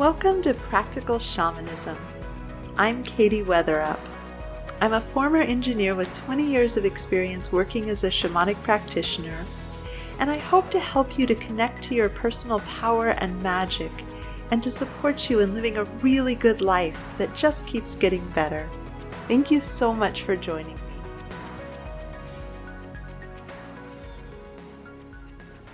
Welcome to Practical Shamanism. I'm Katie Weatherup. I'm a former engineer with 20 years of experience working as a shamanic practitioner, and I hope to help you to connect to your personal power and magic, and to support you in living a really good life that just keeps getting better. Thank you so much for joining me.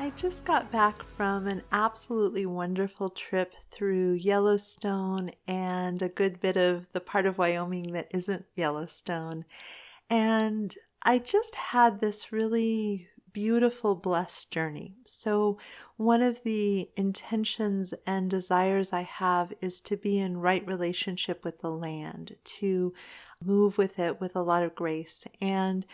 I just got back from an absolutely wonderful trip through Yellowstone and a good bit of the part of Wyoming that isn't Yellowstone. And I just had this really beautiful, blessed journey. So one of the intentions and desires I have is to be in right relationship with the land, to move with it with a lot of grace. And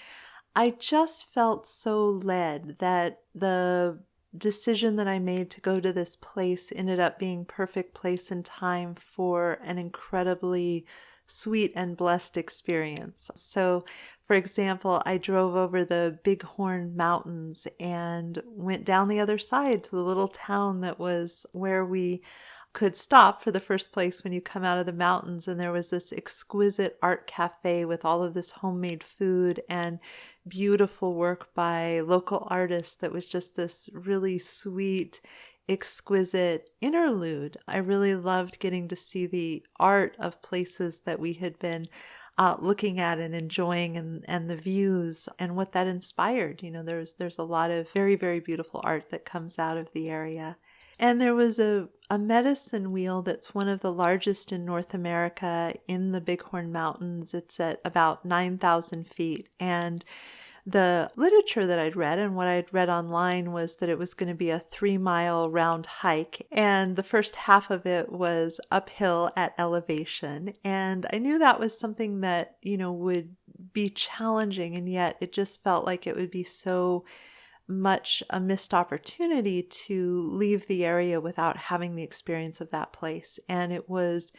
I just felt so led that the decision that I made to go to this place ended up being perfect place and time for an incredibly sweet and blessed experience. So, for example, I drove over the Bighorn Mountains and went down the other side to the little town that was where we could stop for the first place when you come out of the mountains. And there was this exquisite art cafe with all of this homemade food and beautiful work by local artists that was just this really sweet, exquisite interlude. I really loved getting to see the art of places that we had been looking at and enjoying, and the views and what that inspired. You know, there's a lot of very, very beautiful art that comes out of the area. And there was a medicine wheel that's one of the largest in North America in the Bighorn Mountains. It's at about 9,000 feet. And the literature that I'd read and what I'd read online was that it was going to be a 3-mile round hike. And the first half of it was uphill at elevation. And I knew that was something that, would be challenging. And yet it just felt like it would be so much a missed opportunity to leave the area without having the experience of that place. And it was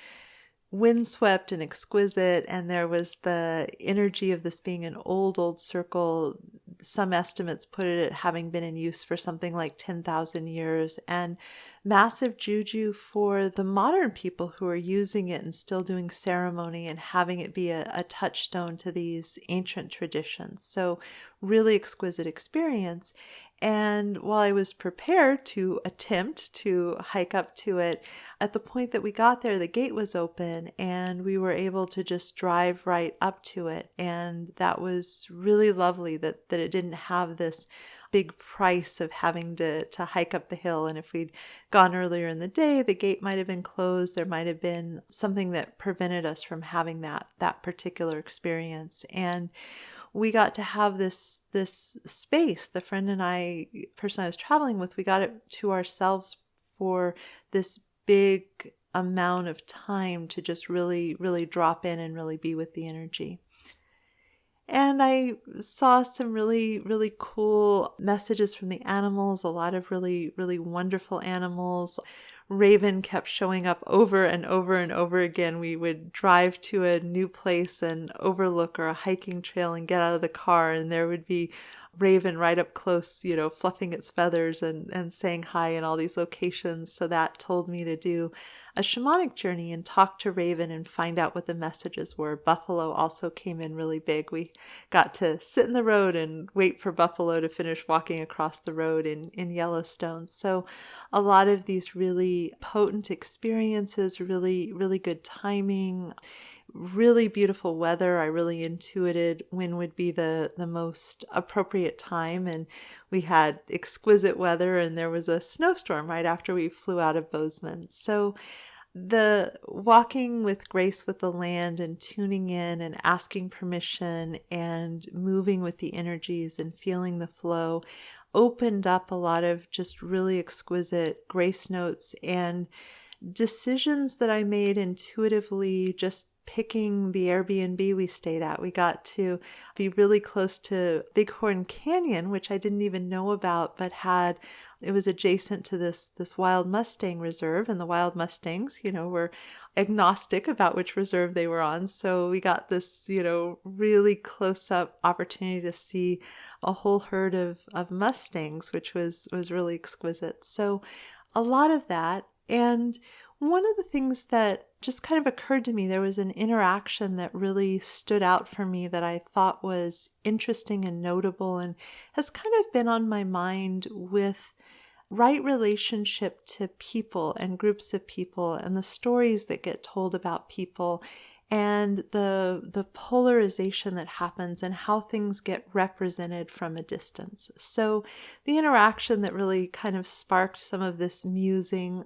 windswept and exquisite, and there was the energy of this being an old circle. Some estimates put it at having been in use for something like 10,000 years, and massive juju for the modern people who are using it and still doing ceremony and having it be a touchstone to these ancient traditions. So really exquisite experience. And while I was prepared to attempt to hike up to it, at the point that we got there, the gate was open and we were able to just drive right up to it. And that was really lovely that it didn't have this big price of having to hike up the hill. And if we'd gone earlier in the day, the gate might have been closed. There might have been something that prevented us from having that particular experience. And we got to have this space. The friend and I, person I was traveling with, we got it to ourselves for this big amount of time to just really, really drop in and really be with the energy. And I saw some really, really cool messages from the animals, a lot of really, really wonderful animals. Raven kept showing up over and over and over again. We would drive to a new place and overlook or a hiking trail and get out of the car, and there would be Raven right up close, fluffing its feathers and saying hi in all these locations. So that told me to do a shamanic journey and talk to Raven and find out what the messages were. Buffalo also came in really big. We got to sit in the road and wait for Buffalo to finish walking across the road in Yellowstone. So a lot of these really potent experiences, really, really good timing, really beautiful weather. I really intuited when would be the most appropriate time. And we had exquisite weather, and there was a snowstorm right after we flew out of Bozeman. So the walking with grace with the land and tuning in and asking permission and moving with the energies and feeling the flow opened up a lot of just really exquisite grace notes and decisions that I made intuitively, just picking the Airbnb we stayed at. We got to be really close to Bighorn Canyon, which I didn't even know about, but it was adjacent to this wild Mustang reserve, and the wild Mustangs, were agnostic about which reserve they were on. So we got this, really close up opportunity to see a whole herd of Mustangs, which was really exquisite. So a lot of that. And one of the things that just kind of occurred to me, there was an interaction that really stood out for me that I thought was interesting and notable and has kind of been on my mind with right relationship to people and groups of people and the stories that get told about people and the polarization that happens and how things get represented from a distance. So the interaction that really kind of sparked some of this musing,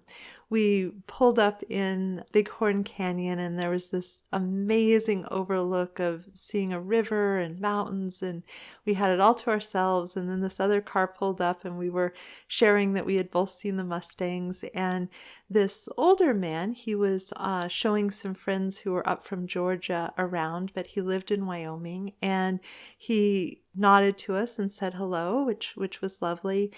we pulled up in Bighorn Canyon and there was this amazing overlook of seeing a river and mountains, and we had it all to ourselves. And then this other car pulled up and we were sharing that we had both seen the Mustangs. And this older man, he was showing some friends who were up from Georgia around, but he lived in Wyoming, and he nodded to us and said hello, which was lovely,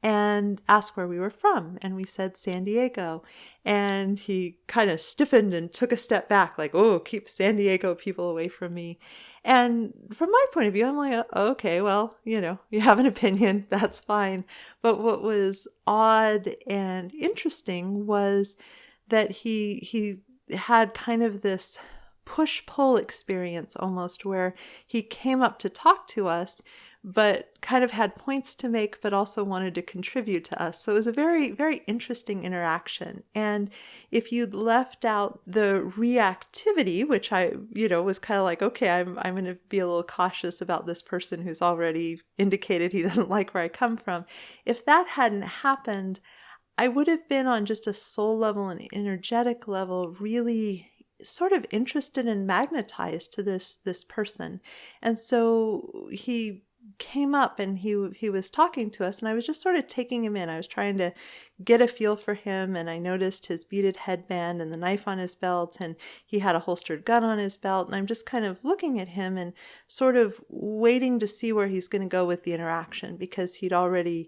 and asked where we were from. And we said San Diego. And he kind of stiffened and took a step back, like, oh, keep San Diego people away from me. And from my point of view, I'm like, "Oh, okay, well, you have an opinion, that's fine." But what was odd and interesting was that he had kind of this push-pull experience almost, where he came up to talk to us, but kind of had points to make, but also wanted to contribute to us. So it was a very, very interesting interaction. And if you'd left out the reactivity, which I, was kind of like, okay, I'm going to be a little cautious about this person who's already indicated he doesn't like where I come from. If that hadn't happened, I would have been on just a soul level and energetic level really sort of interested and magnetized to this person. And so he came up and he was talking to us, and I was just sort of taking him in. I was trying to get a feel for him, and I noticed his beaded headband and the knife on his belt, and he had a holstered gun on his belt, and I'm just kind of looking at him and sort of waiting to see where he's going to go with the interaction, because he'd already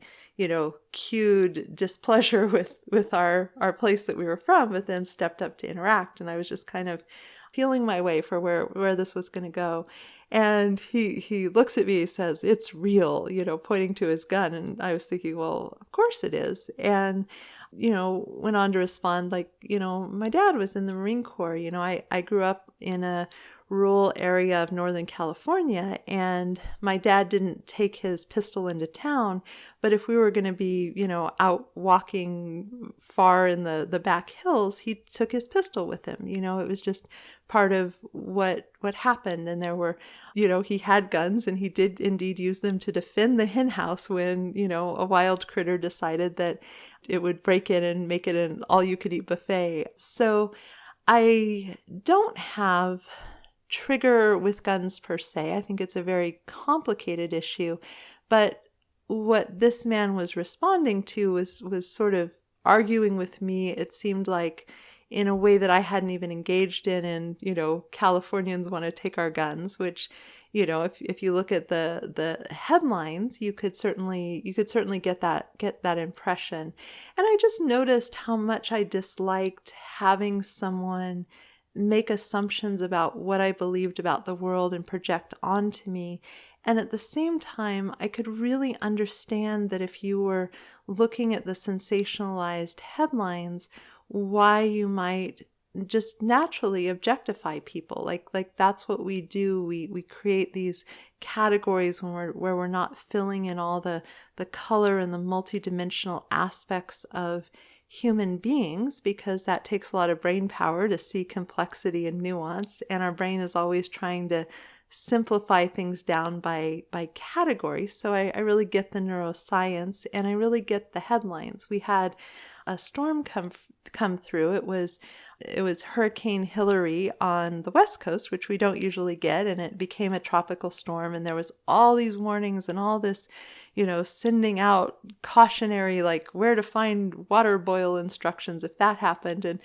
cued displeasure with our place that we were from, but then stepped up to interact. And I was just kind of feeling my way for where this was going to go. And he looks at me, he says, "It's real," pointing to his gun. And I was thinking, well, of course it is. And, went on to respond like, my dad was in the Marine Corps. I grew up in a rural area of Northern California, and my dad didn't take his pistol into town, but if we were going to be, out walking far in the back hills, he took his pistol with him. It was just part of what happened. And there were, he had guns, and he did indeed use them to defend the hen house when, a wild critter decided that it would break in and make it an all-you-could-eat buffet. So I don't have trigger with guns per se. I think it's a very complicated issue, but what this man was responding to was sort of arguing with me, it seemed like, in a way that I hadn't even engaged in. And Californians want to take our guns, which, if you look at the headlines, you could certainly get that impression. And I just noticed how much I disliked having someone make assumptions about what I believed about the world and project onto me. And at the same time, I could really understand that if you were looking at the sensationalized headlines, why you might just naturally objectify people. Like that's what we do. We create these categories where we're not filling in all the color and the multidimensional aspects of human beings, because that takes a lot of brain power to see complexity and nuance, and our brain is always trying to simplify things down by category. So I really get the neuroscience, and I really get the headlines. We had a storm come through. It was Hurricane Hillary on the West Coast, which we don't usually get, and it became a tropical storm, and there was all these warnings and all this, sending out cautionary, like where to find water boil instructions if that happened, and,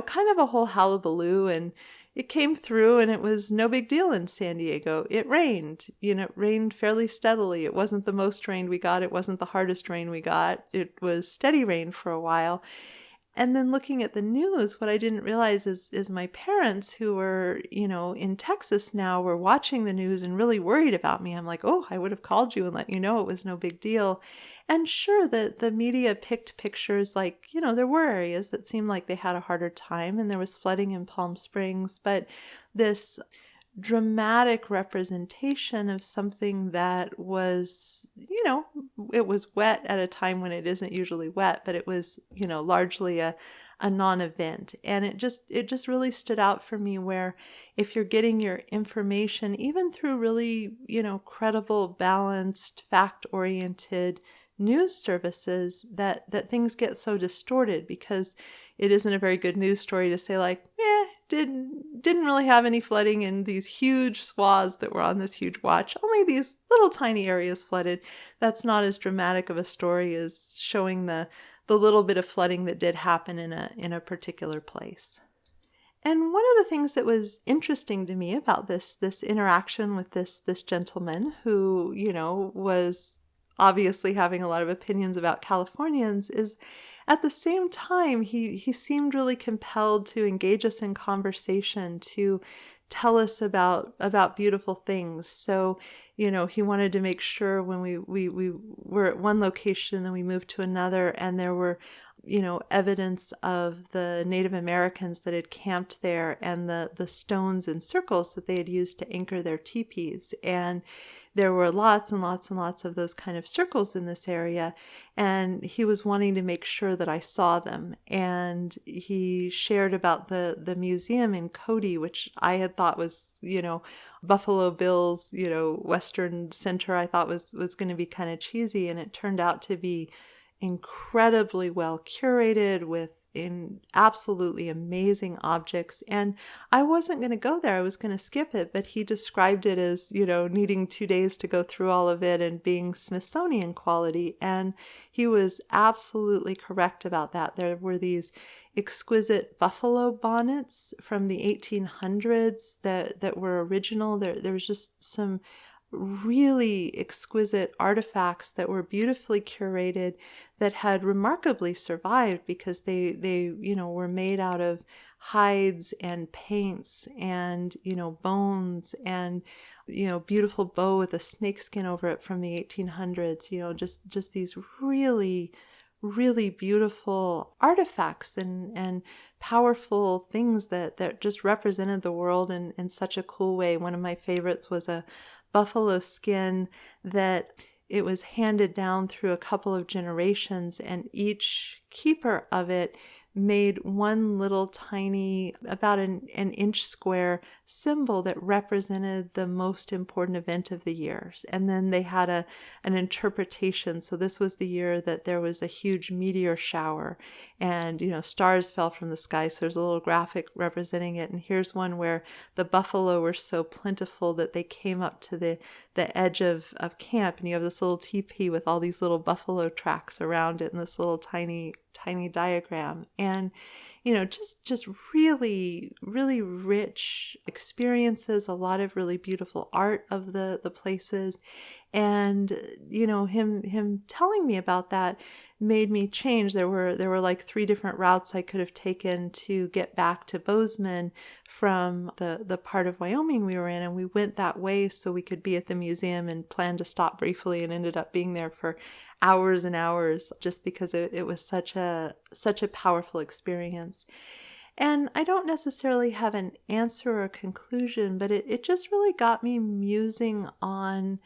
kind of a whole hullabaloo. And it came through, and it was no big deal in San Diego. It rained, it rained fairly steadily. It wasn't the most rain we got. It wasn't the hardest rain we got. It was steady rain for a while. And then looking at the news, what I didn't realize is my parents, who were, in Texas now, were watching the news and really worried about me. I'm like, oh, I would have called you and let you know it was no big deal. And sure, the media picked pictures like, there were areas that seemed like they had a harder time, and there was flooding in Palm Springs, but this dramatic representation of something that was, it was wet at a time when it isn't usually wet, but it was, largely a non-event. And it just really stood out for me, where if you're getting your information, even through really, credible, balanced, fact-oriented news services, that things get so distorted, because it isn't a very good news story to say like, didn't really have any flooding in these huge swaths that were on this huge watch. Only these little tiny areas flooded. That's not as dramatic of a story as showing the little bit of flooding that did happen in a particular place. And one of the things that was interesting to me about this interaction with this gentleman, who, was obviously having a lot of opinions about Californians, is at the same time, he seemed really compelled to engage us in conversation, to tell us about beautiful things. So, he wanted to make sure when we were at one location, then we moved to another, and there were, evidence of the Native Americans that had camped there, and the stones and circles that they had used to anchor their teepees. And there were lots and lots and lots of those kind of circles in this area, and he was wanting to make sure that I saw them. And he shared about the museum in Cody, which I had thought was, Buffalo Bill's, Western Center. I thought was going to be kind of cheesy, and it turned out to be incredibly well curated, with in absolutely amazing objects. And I wasn't going to go there. I was going to skip it, but he described it as, needing 2 days to go through all of it and being Smithsonian quality. And he was absolutely correct about that. There were these exquisite buffalo bonnets from the 1800s that were original. There was just some really exquisite artifacts that were beautifully curated, that had remarkably survived, because they were made out of hides and paints and, bones, and, beautiful bow with a snakeskin over it from the 1800s, just these really, really beautiful artifacts and powerful things that just represented the world in such a cool way. One of my favorites was a buffalo skin that it was handed down through a couple of generations, and each keeper of it made one little tiny, about an inch square symbol that represented the most important event of the year. And then they had an interpretation. So this was the year that there was a huge meteor shower, and, stars fell from the sky. So there's a little graphic representing it. And here's one where the buffalo were so plentiful that they came up to the edge of camp, and you have this little teepee with all these little buffalo tracks around it in this little tiny diagram. And just really, really rich experiences, a lot of really beautiful art of the places. And him telling me about that made me change. There were like 3 different routes I could have taken to get back to Bozeman from the part of Wyoming we were in, and we went that way so we could be at the museum, and planned to stop briefly, and ended up being there for hours and hours, just because it was such a powerful experience. And I don't necessarily have an answer or a conclusion, but it just really got me musing on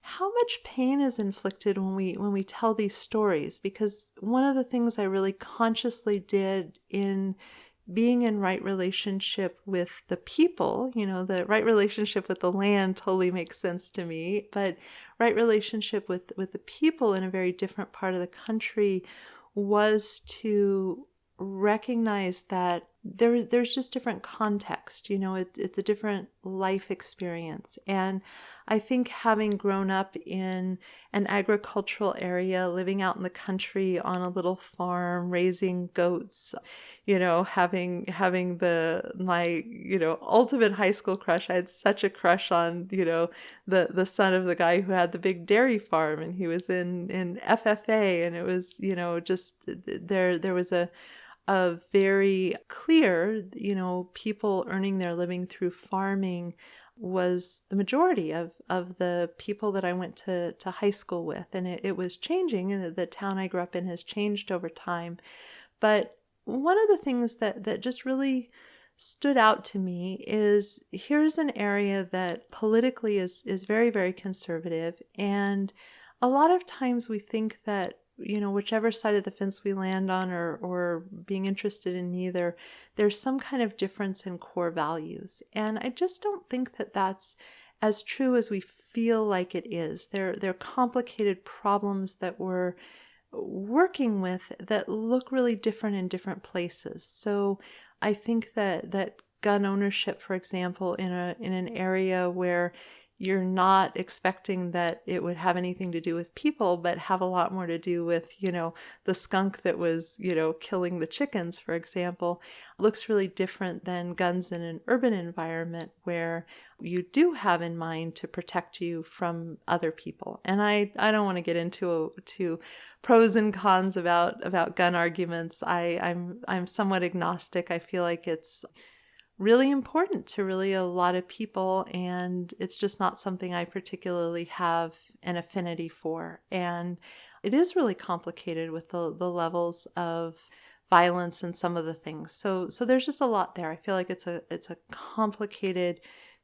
how much pain is inflicted when we tell these stories. Because one of the things I really consciously did in being in right relationship with the people, the right relationship with the land totally makes sense to me, but right relationship with the people in a very different part of the country, was to recognize that there's just different context. It's a different life experience. And I think, having grown up in an agricultural area, living out in the country on a little farm, raising goats, having my ultimate high school crush. I had such a crush on the son of the guy who had the big dairy farm, and he was in FFA, and it was just there was a a very clear, people earning their living through farming was the majority of the people that I went to high school with. And it was changing, and the town I grew up in has changed over time. But one of the things that just really stood out to me is here's an area that politically is very, very conservative. And a lot of times we think that, whichever side of the fence we land on, or being interested in neither, there's some kind of difference in core values. And I just don't think that that's as true as we feel like it is. They're complicated problems that we're working with that look really different in different places. So I think that gun ownership, for example, in an area where you're not expecting that it would have anything to do with people, but have a lot more to do with, the skunk that was, killing the chickens, for example, looks really different than guns in an urban environment where you do have in mind to protect you from other people. And I don't want to get into pros and cons about gun arguments. I'm somewhat agnostic. I feel like it's really important to really a lot of people, and it's just not something I particularly have an affinity for. And it is really complicated with the levels of violence and some of the things. So there's just a lot there. I feel like it's a complicated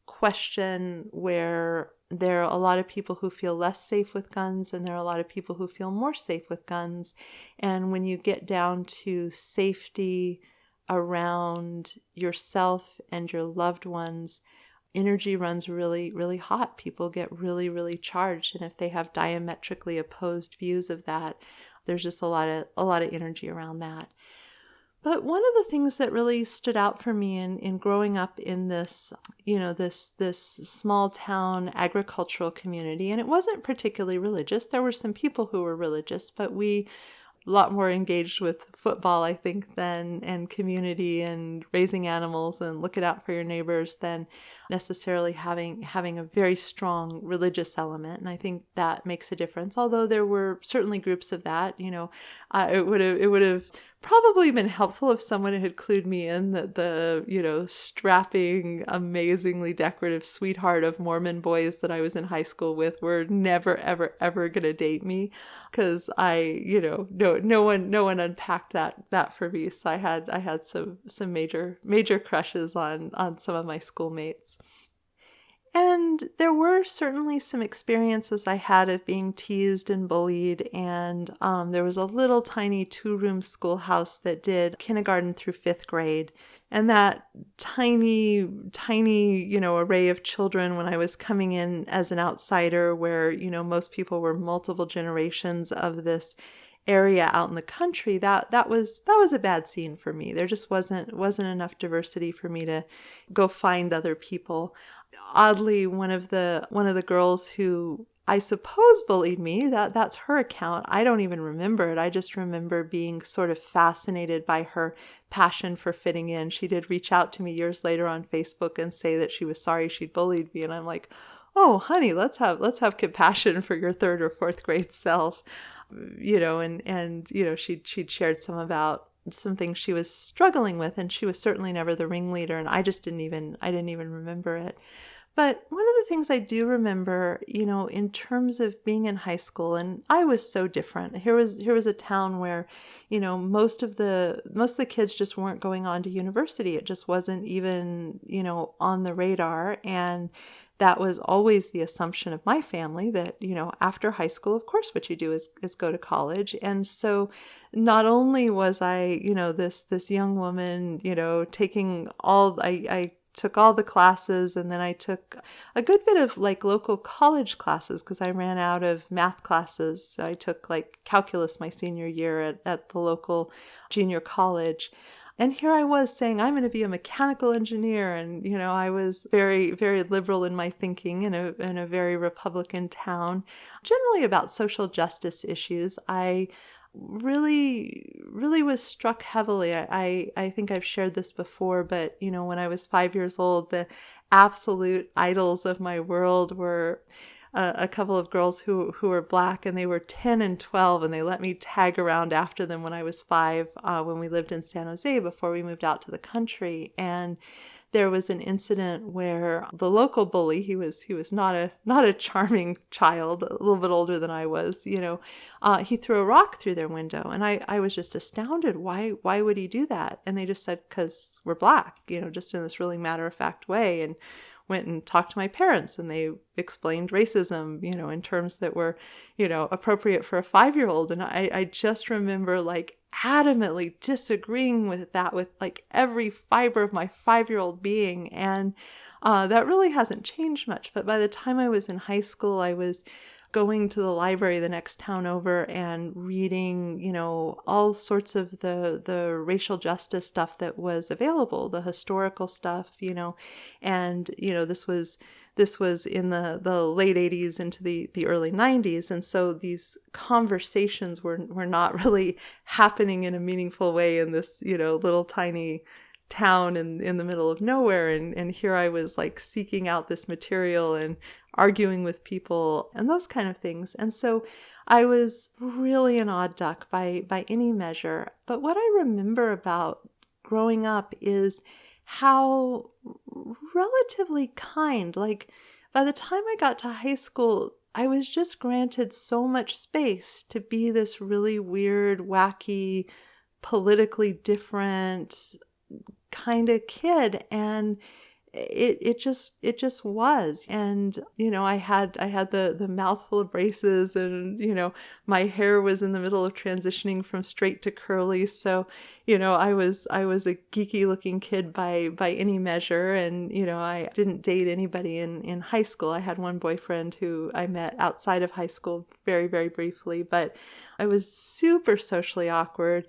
question where there are a lot of people who feel less safe with guns, and there are a lot of people who feel more safe with guns. And when you get down to safety around yourself and your loved ones, energy runs really, really hot. People get really, really charged. And if they have diametrically opposed views of that, there's just a lot of energy around that. But one of the things that really stood out for me in growing up in this, this small town agricultural community, and it wasn't particularly religious. There were some people who were religious, but we a lot more engaged with football, I think, and community and raising animals and looking out for your neighbors than necessarily having a very strong religious element. And I think that makes a difference. Although there were certainly groups of that, it would have probably been helpful if someone had clued me in that the strapping, amazingly decorative sweetheart of Mormon boys that I was in high school with were never, ever, ever going to date me, because no one unpacked that for me. So I had some major crushes on some of my schoolmates. And there were certainly some experiences I had of being teased and bullied. And there was a little tiny 2-room schoolhouse that did kindergarten through 5th grade. And that tiny, array of children, when I was coming in as an outsider, where, most people were multiple generations of this area out in the country, that was a bad scene for me. There just wasn't enough diversity for me to go find other people. Oddly, one of the girls who I suppose bullied me, that's her account. I don't even remember it. I just remember being sort of fascinated by her passion for fitting in. She did reach out to me years later on Facebook and say that she was sorry she'd bullied me, and I'm like, oh, honey, let's have compassion for your 3rd or 4th grade self, and she'd shared some things she was struggling with, and she was certainly never the ringleader, and I didn't even remember it. But one of the things I do remember, in terms of being in high school, and I was so different. Here was a town where, most of the kids just weren't going on to university. It just wasn't even, on the radar. And that was always the assumption of my family that, after high school, of course, what you do is go to college. And so not only was I, this young woman, taking I took all the classes, and then I took a good bit of local college classes because I ran out of math classes. So I took calculus my senior year at the local junior college. And here I was saying, I'm going to be a mechanical engineer. And, I was very, very liberal in my thinking in a very Republican town, generally about social justice issues. I really, really was struck heavily. I think I've shared this before, but, when I was 5 years old, the absolute idols of my world were a couple of girls who were Black, and they were 10 and 12, and they let me tag around after them when I was 5, when we lived in San Jose before we moved out to the country. And there was an incident where the local bully, he was not a charming child, a little bit older than I was, he threw a rock through their window, and I was just astounded. Why would he do that? And they just said, because we're Black, just in this really matter-of-fact way. And went and talked to my parents, and they explained racism, in terms that were, appropriate for a 5-year-old. And I just remember like adamantly disagreeing with that with like every fiber of my 5-year-old being. And that really hasn't changed much. But by the time I was in high school, I was going to the library the next town over and reading, all sorts of the racial justice stuff that was available, the historical stuff, and, this was in the late 80s into the early 90s. And so these conversations were not really happening in a meaningful way in this, little tiny town in the middle of nowhere. And here I was like seeking out this material and arguing with people and those kind of things. And so I was really an odd duck by any measure. But what I remember about growing up is how relatively kind, like by the time I got to high school, I was just granted so much space to be this really weird, wacky, politically different kind of kid. And it just was. And I had the mouthful of braces, and my hair was in the middle of transitioning from straight to curly, so I was a geeky looking kid by any measure. And I didn't date anybody in high school. I had one boyfriend who I met outside of high school very, very briefly, but I was super socially awkward,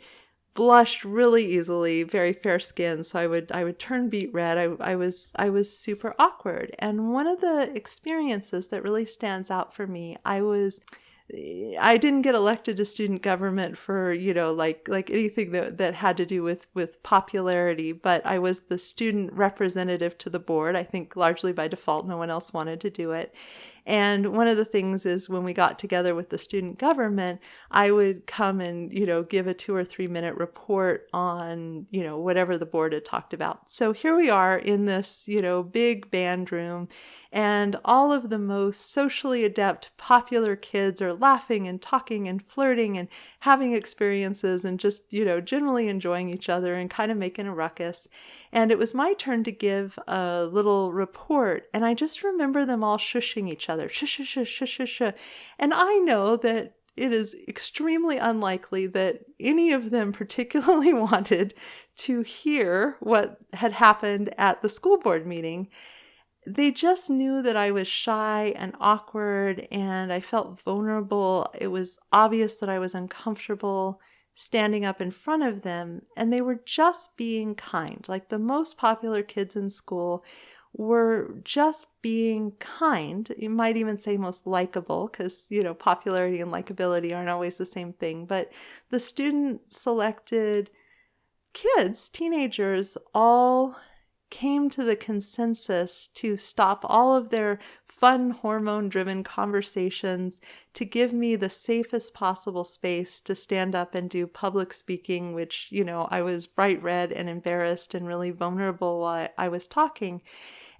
blushed really easily, very fair skin, so I would turn beet red. I was super awkward. And one of the experiences that really stands out for me, I didn't get elected to student government for, like anything that had to do with popularity, but I was the student representative to the board, I think largely by default. No one else wanted to do it. And one of the things is when we got together with the student government, I would come and, give a 2 or 3 minute report on, whatever the board had talked about. So here we are in this, big band room, and all of the most socially adept, popular kids are laughing and talking and flirting and having experiences and just, generally enjoying each other and kind of making a ruckus. And it was my turn to give a little report. And I just remember them all shushing each other. Shush, shush, shush, shush, shush, shush. And I know that it is extremely unlikely that any of them particularly wanted to hear what had happened at the school board meeting. They just knew that I was shy and awkward, and I felt vulnerable. It was obvious that I was uncomfortable standing up in front of them, and they were just being kind. Like the most popular kids in school were just being kind. You might even say most likable, because, popularity and likability aren't always the same thing. But the student selected kids, teenagers, all came to the consensus to stop all of their fun hormone-driven conversations to give me the safest possible space to stand up and do public speaking, which, I was bright red and embarrassed and really vulnerable while I was talking.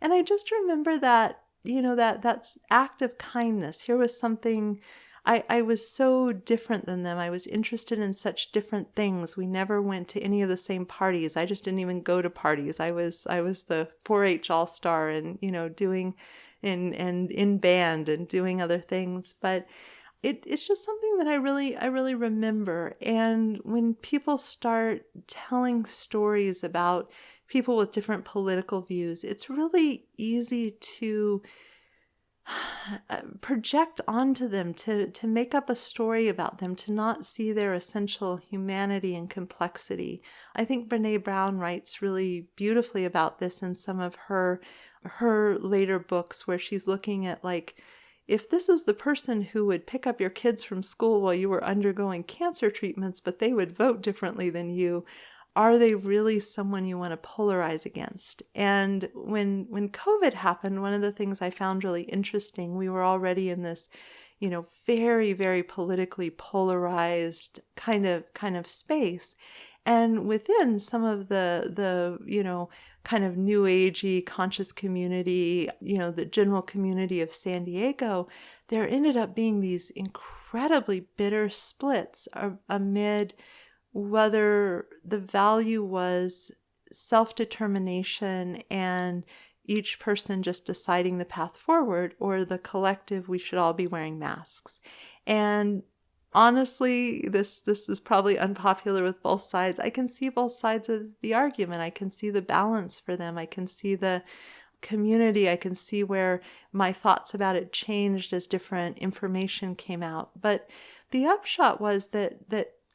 And I just remember that, that's act of kindness. Here was something. I was so different than them. I was interested in such different things. We never went to any of the same parties. I just didn't even go to parties. I was the 4-H all-star and, doing in band and doing other things. But it's just something that I really remember. And when people start telling stories about people with different political views, it's really easy to project onto them, to make up a story about them, to not see their essential humanity and complexity. I think Brene Brown writes really beautifully about this in some of her later books, where she's looking at, like, if this is the person who would pick up your kids from school while you were undergoing cancer treatments, but they would vote differently than you, are they really someone you want to polarize against? And when COVID happened, one of the things I found really interesting, we were already in this, very, very politically polarized kind of space. And within some of the kind of new agey conscious community, the general community of San Diego, there ended up being these incredibly bitter splits amid whether the value was self-determination and each person just deciding the path forward, or the collective, we should all be wearing masks. And honestly, this is probably unpopular with both sides. I can see both sides of the argument. I can see the balance for them. I can see the community. I can see where my thoughts about it changed as different information came out. But the upshot was that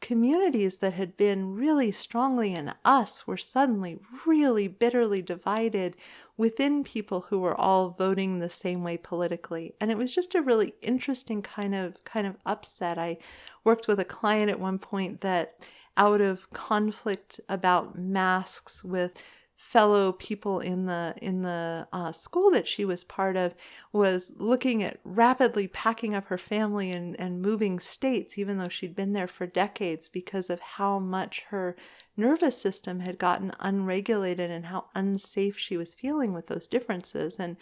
communities that had been really strongly in us were suddenly really bitterly divided within people who were all voting the same way politically. And it was just a really interesting kind of upset. I worked with a client at one point that, out of conflict about masks with fellow people in the school that she was part of, was looking at rapidly packing up her family and moving states, even though she'd been there for decades, because of how much her nervous system had gotten unregulated and how unsafe she was feeling with those differences. And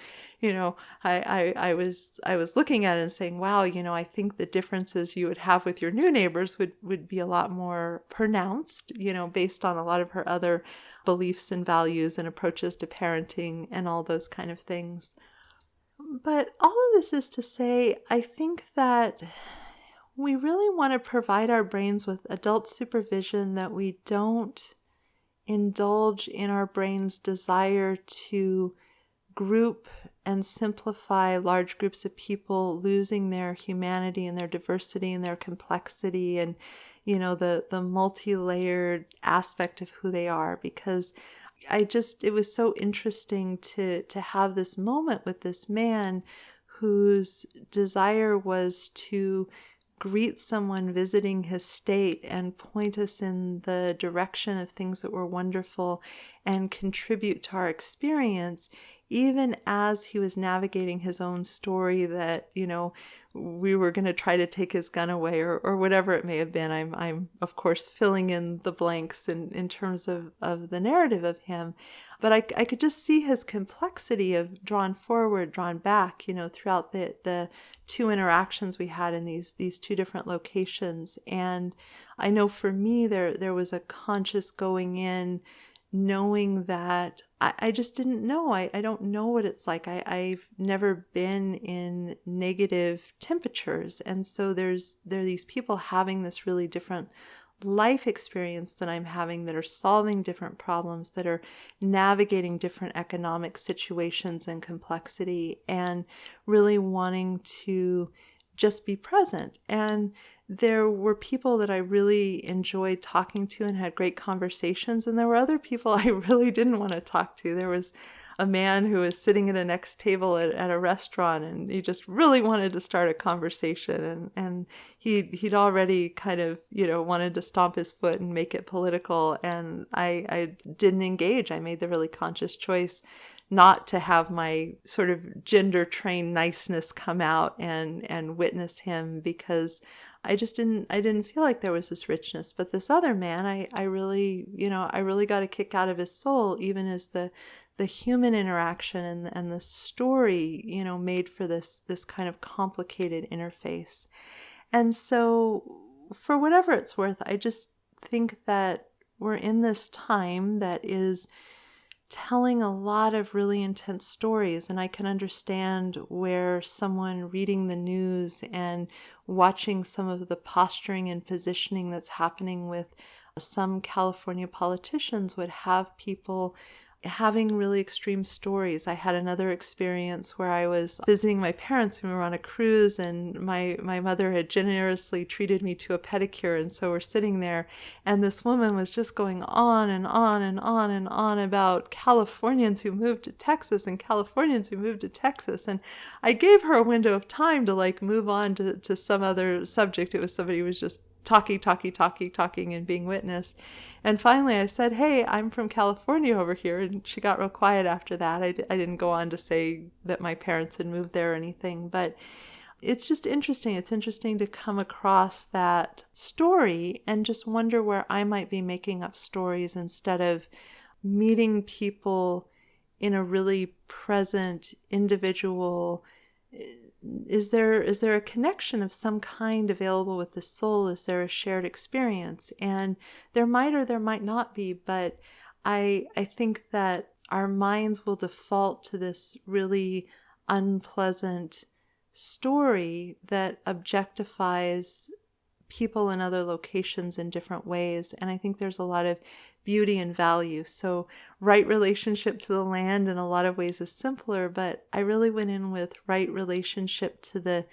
I was looking at it and saying, wow, I think the differences you would have with your new neighbors would be a lot more pronounced, based on a lot of her other beliefs and values and approaches to parenting and all those kind of things. But all of this is to say, I think that we really want to provide our brains with adult supervision, that we don't indulge in our brain's desire to group and simplify large groups of people, losing their humanity and their diversity and their complexity and, the multi-layered aspect of who they are. Because it was so interesting to have this moment with this man whose desire was to greet someone visiting his state and point us in the direction of things that were wonderful and contribute to our experience, even as he was navigating his own story that, we were going to try to take his gun away or whatever it may have been. I'm of course filling in the blanks in terms of the narrative of him. But I could just see his complexity of drawn forward, drawn back, throughout the two interactions we had in these two different locations. And I know for me, there was a conscious going in, knowing that I just didn't know. I don't know what it's like. I've never been in negative temperatures. And so there are these people having this really different life experience that I'm having, that are solving different problems, that are navigating different economic situations and complexity, and really wanting to just be present. And there were people that I really enjoyed talking to and had great conversations, and there were other people I really didn't want to talk to. There was a man who was sitting at a next table at a restaurant, and he just really wanted to start a conversation, and he'd already kind of wanted to stomp his foot and make it political, and I didn't engage. I made the really conscious choice not to have my sort of gender trained niceness come out and witness him, because I didn't feel like there was this richness. But this other man, I really got a kick out of his soul, even as the human interaction and the story, made for this kind of complicated interface. And so for whatever it's worth, I just think that we're in this time that is telling a lot of really intense stories, and I can understand where someone reading the news and watching some of the posturing and positioning that's happening with some California politicians would have people having really extreme stories. I had another experience where I was visiting my parents when we were on a cruise, and my mother had generously treated me to a pedicure, and so we're sitting there, and this woman was just going on and on and on and on about Californians who moved to Texas and Californians who moved to Texas. And I gave her a window of time to move on to some other subject. It was somebody who was just talking and being witnessed. And finally I said, hey, I'm from California over here. And she got real quiet after that. I didn't go on to say that my parents had moved there or anything, but it's just interesting. It's interesting to come across that story and just wonder where I might be making up stories instead of meeting people in a really present, individual. Is there a connection of some kind available with the soul? Is there a shared experience? And there might or there might not be, but I think that our minds will default to this really unpleasant story that objectifies people in other locations in different ways. And I think there's a lot of beauty and value. So right relationship to the land in a lot of ways is simpler, but I really went in with right relationship to the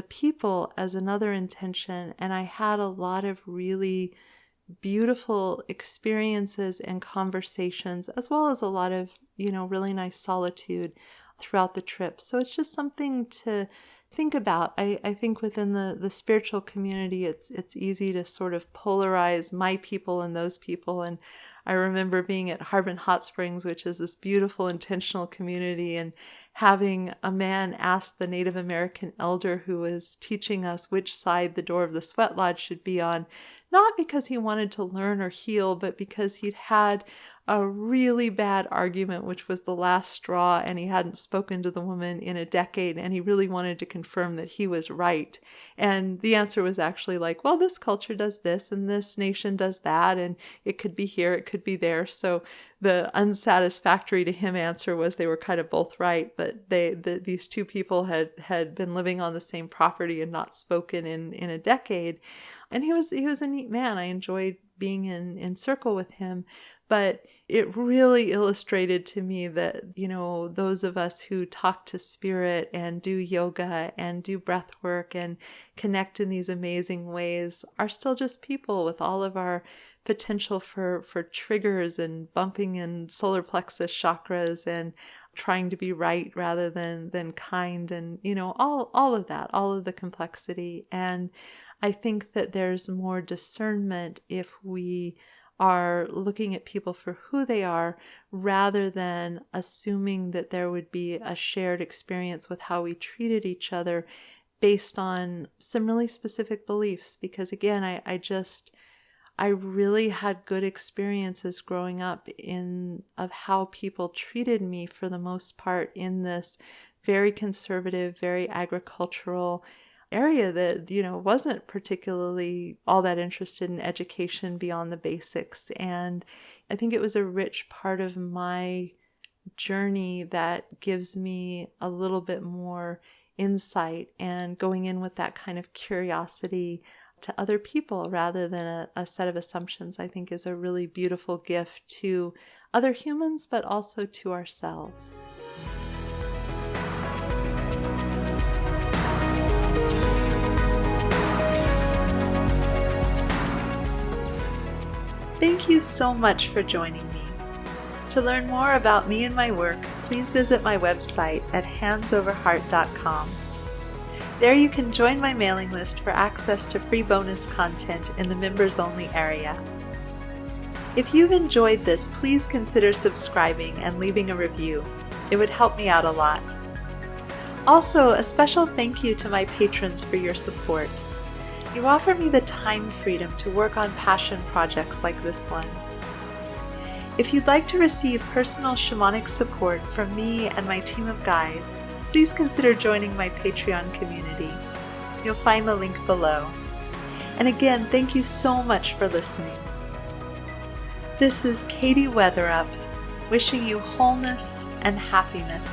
people as another intention. And I had a lot of really beautiful experiences and conversations, as well as a lot of, really nice solitude throughout the trip. So it's just something to think about. I think within the spiritual community, it's easy to sort of polarize my people and those people. And I remember being at Harbin Hot Springs, which is this beautiful intentional community, and having a man ask the Native American elder who was teaching us which side the door of the sweat lodge should be on, not because he wanted to learn or heal, but because he'd had a really bad argument, which was the last straw, and he hadn't spoken to the woman in a decade, and he really wanted to confirm that he was right. And the answer was actually like, well, this culture does this, and this nation does that, and it could be here, it could be there. So the unsatisfactory to him answer was they were kind of both right, but these two people had been living on the same property and not spoken in a decade. And he was a neat man. I enjoyed being in circle with him. But it really illustrated to me that, those of us who talk to spirit and do yoga and do breath work and connect in these amazing ways are still just people with all of our potential for triggers and bumping in solar plexus chakras and trying to be right rather than kind, and, all of that, all of the complexity. And I think that there's more discernment if we are looking at people for who they are rather than assuming that there would be a shared experience with how we treated each other based on some really specific beliefs. Because again, I really had good experiences growing up of how people treated me for the most part in this very conservative, very agricultural area that, wasn't particularly all that interested in education beyond the basics. And I think it was a rich part of my journey that gives me a little bit more insight, and going in with that kind of curiosity to other people rather than a set of assumptions, I think is a really beautiful gift to other humans, but also to ourselves. Thank you so much for joining me. To learn more about me and my work, please visit my website at handsoverheart.com. There you can join my mailing list for access to free bonus content in the members-only area. If you've enjoyed this, please consider subscribing and leaving a review. It would help me out a lot. Also, a special thank you to my patrons for your support. You offer me the time freedom to work on passion projects like this one. If you'd like to receive personal shamanic support from me and my team of guides, please consider joining my Patreon community. You'll find the link below. And again, thank you so much for listening. This is Katie Weatherup, wishing you wholeness and happiness.